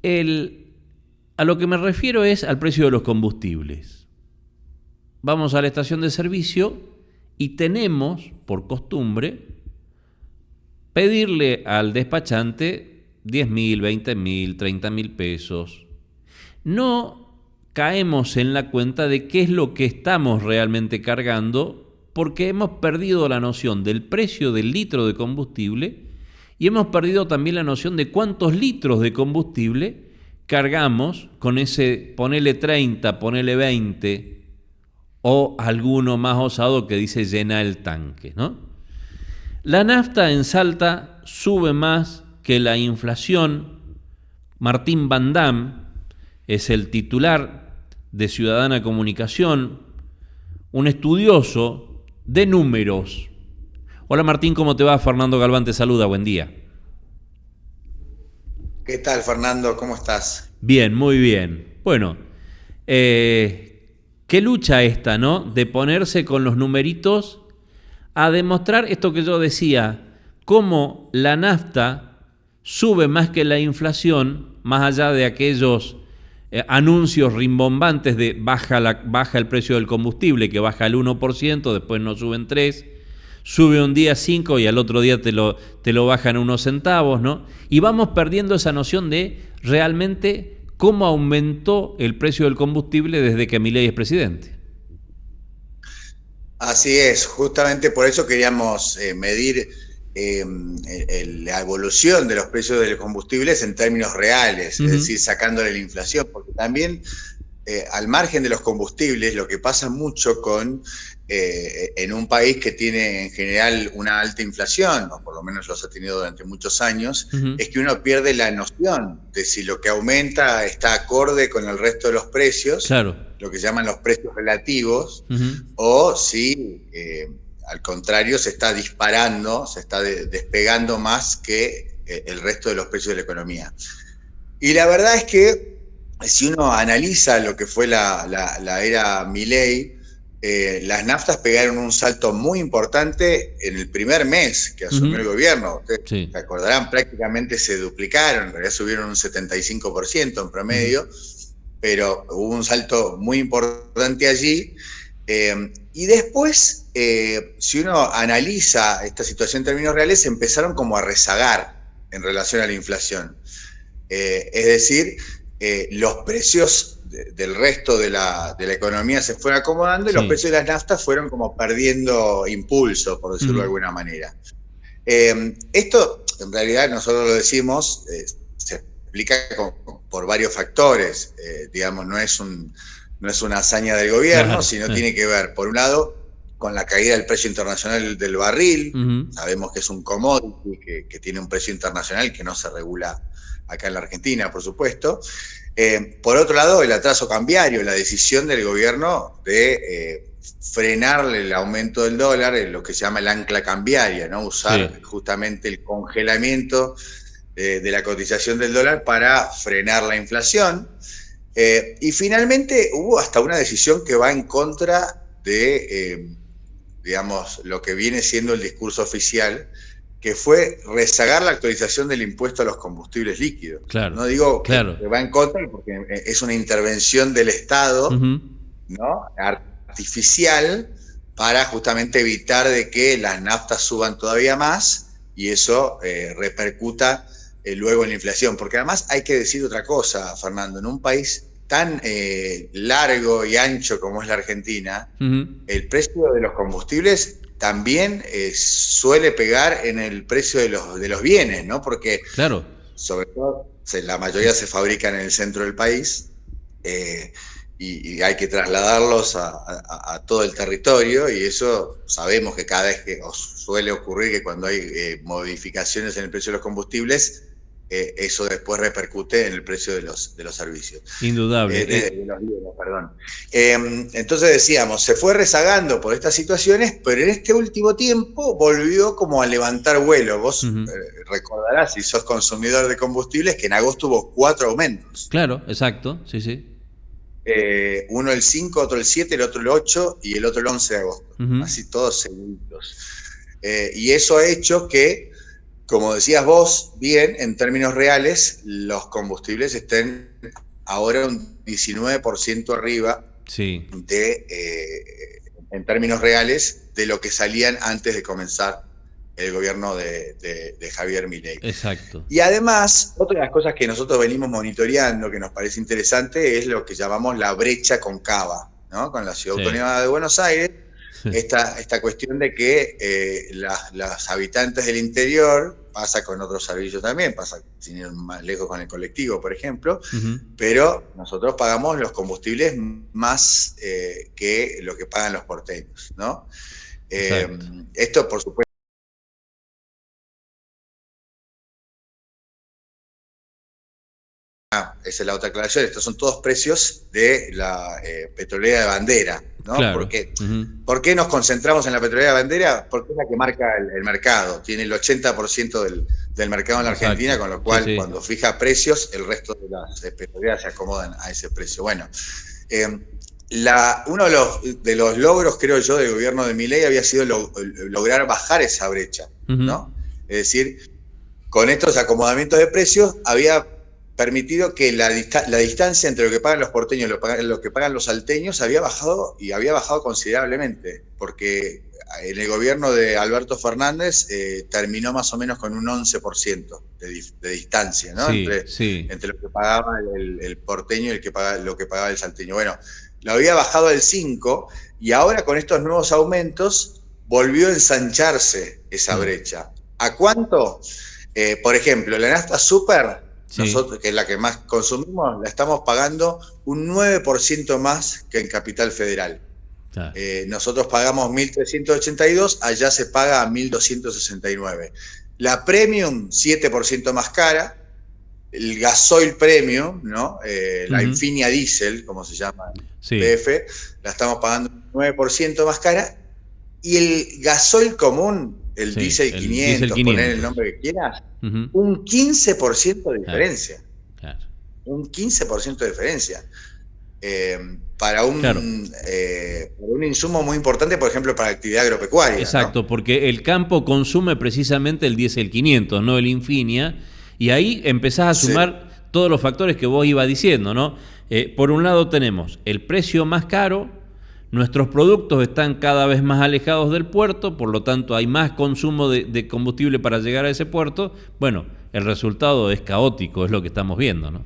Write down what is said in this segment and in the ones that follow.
A lo que me refiero es al precio de los combustibles. Vamos a la estación de servicio y tenemos, por costumbre, pedirle al despachante 10.000, 20.000, 30.000 pesos. No caemos en la cuenta de qué es lo que estamos realmente cargando, porque hemos perdido la noción del precio del litro de combustible y hemos perdido también la noción de cuántos litros de combustible cargamos con ese, ponele 30, ponele 20, o alguno más osado que dice llena el tanque, ¿no? La nafta en Salta sube más que la inflación. Martín Van Damme es el titular de Ciudadana Comunicación, un estudioso de números. Hola Martín, ¿cómo te va? Fernando Galván te saluda, buen día. ¿Qué tal, Fernando? ¿Cómo estás? Bien, muy bien. Bueno, qué lucha esta, ¿no? De ponerse con los numeritos a demostrar esto que yo decía, cómo la nafta sube más que la inflación, más allá de aquellos anuncios rimbombantes de baja el precio del combustible, que baja el 1%, después no suben 3%, sube un día 5 y al otro día te lo bajan unos centavos, ¿no? Y vamos perdiendo esa noción de realmente cómo aumentó el precio del combustible desde que Milei es presidente. Así es, justamente por eso queríamos medir la evolución de los precios de los combustibles en términos reales, es decir, sacándole la inflación, porque también al margen de los combustibles, lo que pasa mucho en un país que tiene en general una alta inflación, o por lo menos los ha tenido durante muchos años, es que uno pierde la noción de si lo que aumenta está acorde con el resto de los precios, Claro. lo que se llaman los precios relativos, o si al contrario se está disparando, se está despegando más que el resto de los precios de la economía. Y la verdad es que si uno analiza lo que fue la era Milei, las naftas pegaron un salto muy importante en el primer mes que asumió el gobierno. Ustedes Sí. se acordarán, prácticamente se duplicaron, en realidad subieron un 75% en promedio, pero hubo un salto muy importante allí. Y después, si uno analiza esta situación en términos reales, empezaron como a rezagar en relación a la inflación. Es decir, los precios del resto de la economía se fueron acomodando y los Sí. precios de las naftas fueron como perdiendo impulso, por decirlo de alguna manera. Esto, en realidad, nosotros lo decimos, se explica por varios factores. Digamos, no es una hazaña del gobierno, Claro. sino tiene que ver, por un lado, con la caída del precio internacional del barril. Sabemos que es un commodity que tiene un precio internacional que no se regula acá en la Argentina, por supuesto. Por otro lado, el atraso cambiario, la decisión del gobierno de frenarle el aumento del dólar, lo que se llama el ancla cambiaria, ¿no? Usar Sí. justamente el congelamiento de la cotización del dólar para frenar la inflación. Y finalmente hubo hasta una decisión que va en contra de, digamos, lo que viene siendo el discurso oficial, que fue rezagar la actualización del impuesto a los combustibles líquidos. Claro. No digo Claro. que va en contra, porque es una intervención del Estado, Ujú. ¿no? Artificial, para justamente evitar de que las naftas suban todavía más y eso repercuta luego en la inflación. Porque además hay que decir otra cosa, Fernando, en un país tan largo y ancho como es la Argentina, Ujú. el precio de los combustibles también suele pegar en el precio de los bienes, ¿no? Porque Claro. sobre todo la mayoría se fabrican en el centro del país, eh, y hay que trasladarlos a todo el territorio, y eso sabemos que cada vez que suele ocurrir que cuando hay modificaciones en el precio de los combustibles, eso después repercute en el precio de los servicios. Indudable. De los bienes, perdón. Entonces decíamos, se fue rezagando por estas situaciones, pero en este último tiempo volvió como a levantar vuelo. Vos recordarás, si sos consumidor de combustibles, que en agosto hubo 4 aumentos. Claro, exacto. Sí, sí. Uno el 5, otro el 7, el otro el 8 y el otro el 11 de agosto. Ujú. Así todos seguidos. Y eso ha hecho que como decías vos, bien, en términos reales, los combustibles estén ahora un 19% arriba Sí, en términos reales, de lo que salían antes de comenzar el gobierno de Javier Milei. exacto. Y además, otra de las cosas que nosotros venimos monitoreando, que nos parece interesante, es lo que llamamos la brecha concava, ¿no? Con la Ciudad Sí. Autónoma de Buenos Aires, esta cuestión de que las habitantes del interior, pasa con otros servicios también, pasa sin ir más lejos con el colectivo, por ejemplo, Ujú. pero nosotros pagamos los combustibles más que lo que pagan los porteños, ¿no? Exacto. Esto, por supuesto, esa es la otra aclaración, estos son todos precios de la petrolera de bandera, ¿no? ¿Por Claro. qué? Ujú. ¿Por qué nos concentramos en la petrolera de bandera? Porque es la que marca el mercado, tiene el 80% del mercado en la Argentina, Exacto. con lo Sí, cual sí. cuando fija precios, el resto de las petroleras se acomodan a ese precio. Bueno, eh, uno de los logros, creo yo, del gobierno de Milei había sido lograr bajar esa brecha, Ujú. ¿no? Es decir, con estos acomodamientos de precios había permitido que la distancia entre lo que pagan los porteños y lo que pagan los salteños había bajado, y había bajado considerablemente, porque en el gobierno de Alberto Fernández terminó más o menos con un 11% de distancia, ¿no? Sí, sí. Entre lo que pagaba el porteño y lo que pagaba el salteño. Bueno, lo había bajado al 5%, y ahora con estos nuevos aumentos volvió a ensancharse esa Mm. brecha. ¿A cuánto? Por ejemplo, la nafta super, Sí. nosotros, que es la que más consumimos, la estamos pagando un 9% más que en Capital Federal. Claro. Nosotros pagamos 1.382, allá se paga a 1.269. La Premium, 7% más cara. El gasoil Premium, ¿no? La Ujú. Infinia Diesel, como se llama en Sí. PF, la estamos pagando un 9% más cara. Y el gasoil común, el Sí. Diesel El Diesel 500, poner el 500. nombre que quieras, Ujú. un 15% de Claro. diferencia. Claro. Un 15% de diferencia. Eh, Claro. para un insumo muy importante, por ejemplo, para la actividad agropecuaria, ¿no? Exacto, porque el campo consume precisamente el diésel 500, no el Infinia, y ahí empezás a Sí. sumar todos los factores que vos ibas diciendo, ¿no? Por un lado tenemos el precio más caro, nuestros productos están cada vez más alejados del puerto, por lo tanto hay más consumo de combustible para llegar a ese puerto. Bueno, el resultado es caótico, es lo que estamos viendo, ¿no?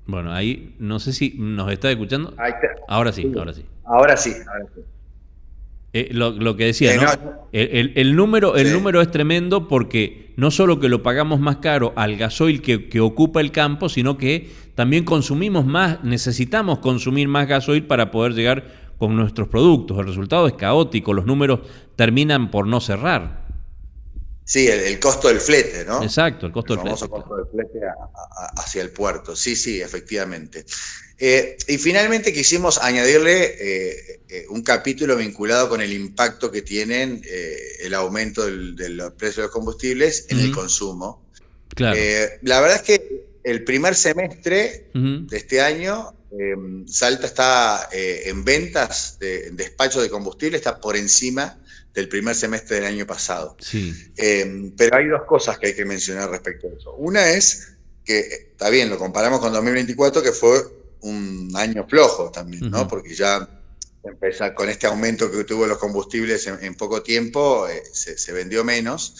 Bueno, ahí no sé si nos está escuchando. Ahí está. Ahora sí, Sí. ahora sí. Ahora sí, ahora sí. Lo que decía, ¿no? No, El sí. número es tremendo porque no solo que lo pagamos más caro al gasoil que ocupa el campo, sino que también consumimos más, necesitamos consumir más gasoil para poder llegar con nuestros productos. El resultado es caótico, los números terminan por no cerrar. Sí, el costo del flete, ¿no? Exacto, el El costo del famoso flete, claro. costo del flete hacia el puerto. Sí, sí, efectivamente. Y finalmente quisimos añadirle un capítulo vinculado con el impacto que tienen el aumento de los precios de los combustibles en el Ujú. consumo. Claro. La verdad es que el primer semestre Ujú. de este año, Salta está en ventas, en despacho de combustible, está por encima del primer semestre del año pasado. Sí. Pero hay dos cosas que hay que mencionar respecto a eso. Una es que, está bien, lo comparamos con 2024, que fue un año flojo también, ¿no? Ujú. Porque ya empezar con este aumento que tuvo los combustibles en poco tiempo, se vendió menos.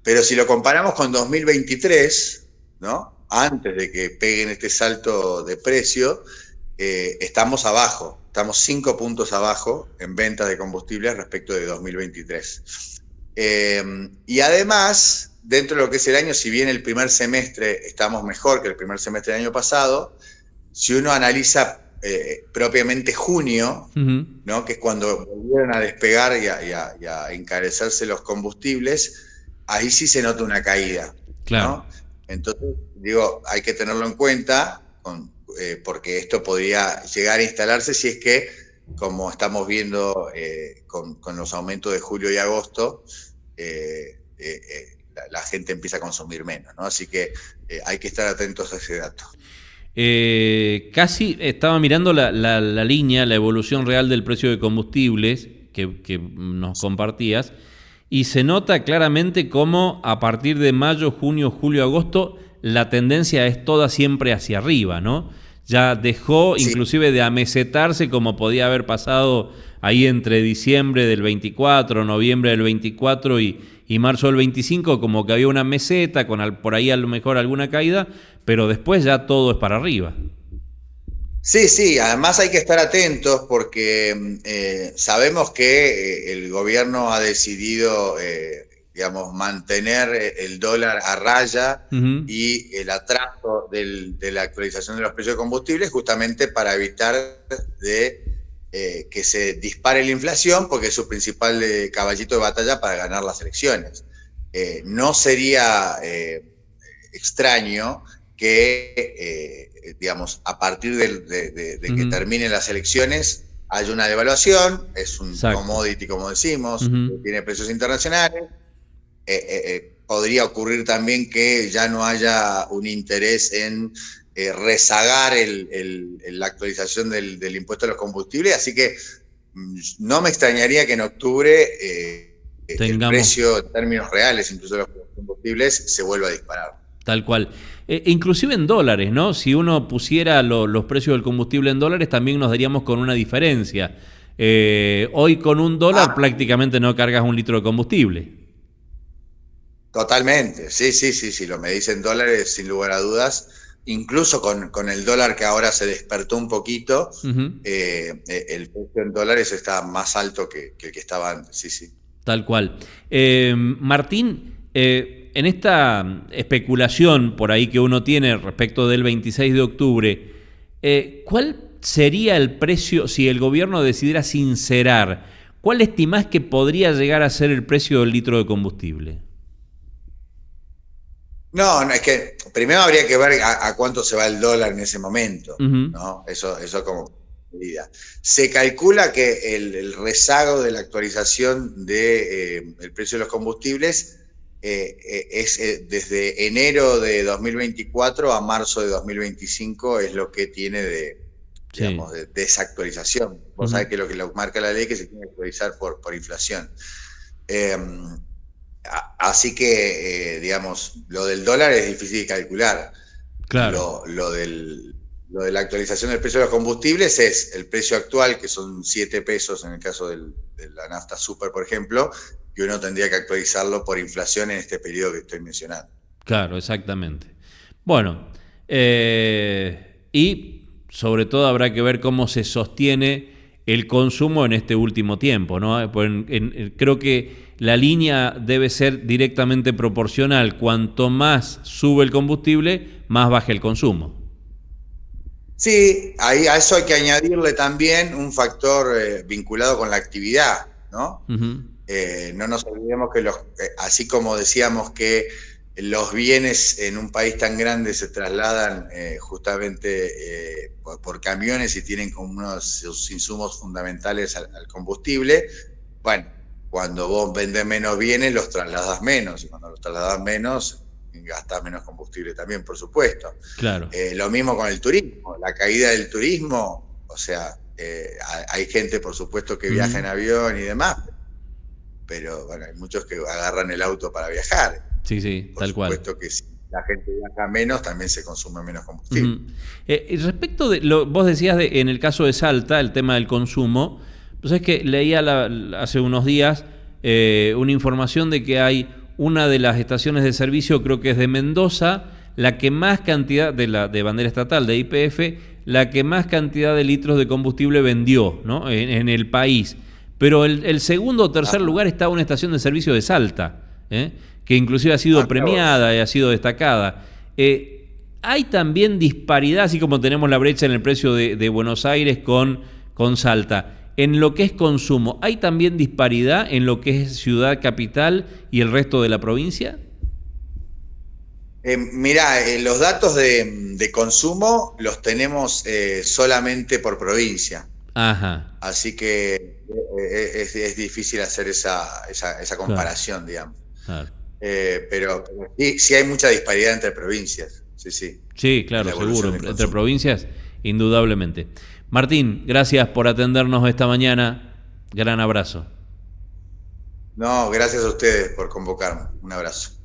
Pero si lo comparamos con 2023, ¿no? Antes de que peguen este salto de precio, estamos abajo, estamos 5 puntos abajo en ventas de combustibles respecto de 2023. Y además, dentro de lo que es el año, si bien el primer semestre estamos mejor que el primer semestre del año pasado, si uno analiza propiamente junio, Ujú. ¿no? Que es cuando volvieron a despegar y a encarecerse los combustibles, ahí sí se nota una caída, Claro. ¿no? Entonces, digo, hay que tenerlo en cuenta porque esto podría llegar a instalarse si es que, como estamos viendo con los aumentos de julio y agosto, la gente empieza a consumir menos, ¿no? Así que hay que estar atentos a ese dato. Casi estaba mirando la línea, la evolución real del precio de combustibles que nos compartías, y se nota claramente cómo a partir de mayo, junio, julio, agosto, la tendencia es toda siempre hacia arriba, ¿no? Ya dejó Sí. inclusive de amesetarse como podía haber pasado ahí entre diciembre del 24, noviembre del 24 y marzo del 25, como que había una meseta con por ahí a lo mejor alguna caída, pero después ya todo es para arriba. Sí, sí, además hay que estar atentos porque sabemos que el gobierno ha decidido, digamos, mantener el dólar a raya y el atraso de la actualización de los precios de combustibles justamente para evitar que se dispare la inflación, porque es su principal caballito de batalla para ganar las elecciones. No sería extraño que, digamos, a partir de que terminen las elecciones haya una devaluación, es un commodity, como decimos, tiene precios internacionales. Podría ocurrir también que ya no haya un interés en rezagar la actualización del impuesto a los combustibles, así que no me extrañaría que en octubre el precio en términos reales, incluso de los combustibles, se vuelva a disparar. Tal cual. Inclusive en dólares, ¿no? Si uno pusiera los precios del combustible en dólares, también nos daríamos con una diferencia. Hoy con $1 prácticamente no cargas un litro de combustible. Totalmente, sí, lo medís en dólares sin lugar a dudas. Incluso con el dólar que ahora se despertó un poquito, el precio en dólares está más alto que el que estaba antes, sí. Tal cual. Martín, en esta especulación por ahí que uno tiene respecto del 26 de octubre, ¿cuál sería el precio si el gobierno decidiera sincerar? ¿Cuál estimás que podría llegar a ser el precio del litro de combustible? No, es que primero habría que ver a cuánto se va el dólar en ese momento, ¿no? Eso como medida. Se calcula que el rezago de la actualización del precio de los combustibles es desde enero de 2024 a marzo de 2025 es lo que tiene digamos, de desactualización. Vos sabés que lo que marca la ley es que se tiene que actualizar por inflación. Así que, digamos, lo del dólar es difícil de calcular. Claro. Lo de la actualización del precio de los combustibles es el precio actual, que son 7 pesos en el caso de la nafta super, por ejemplo, que uno tendría que actualizarlo por inflación en este periodo que estoy mencionando. Claro, exactamente. Bueno, y sobre todo habrá que ver cómo se sostiene el consumo en este último tiempo, ¿no? Creo que la línea debe ser directamente proporcional. Cuanto más sube el combustible, más baja el consumo. Sí, a eso hay que añadirle también un factor vinculado con la actividad, ¿no? No nos olvidemos que así como decíamos que los bienes en un país tan grande se trasladan justamente por camiones y tienen como unos sus insumos fundamentales al combustible, bueno, cuando vos vendés menos bienes los trasladas menos, y cuando los trasladas menos gastás menos combustible también, por supuesto. Claro. Lo mismo con el turismo, la caída del turismo, o sea, hay gente, por supuesto, que viaja en avión y demás, pero bueno, hay muchos que agarran el auto para viajar. Sí, tal cual. Por supuesto que si la gente viaja menos, también se consume menos combustible. Respecto de vos decías en el caso de Salta, el tema del consumo, pues es que leía hace unos días una información de que hay una de las estaciones de servicio, creo que es de Mendoza, la que más cantidad, de bandera estatal, de YPF, la que más cantidad de litros de combustible vendió, ¿no? en el país. Pero el segundo o tercer lugar está una estación de servicio de Salta, que inclusive ha sido premiada y ha sido destacada. Hay también disparidad, así como tenemos la brecha en el precio de Buenos Aires con Salta. En lo que es consumo, ¿hay también disparidad en lo que es ciudad capital y el resto de la provincia? Mirá, los datos de consumo los tenemos solamente por provincia. Ajá. Así que es difícil hacer esa comparación, digamos. Claro. Pero sí hay mucha disparidad entre provincias. Sí, sí. Sí, claro, seguro. Entre provincias, indudablemente. Martín, gracias por atendernos esta mañana. Gran abrazo. No, gracias a ustedes por convocarme. Un abrazo.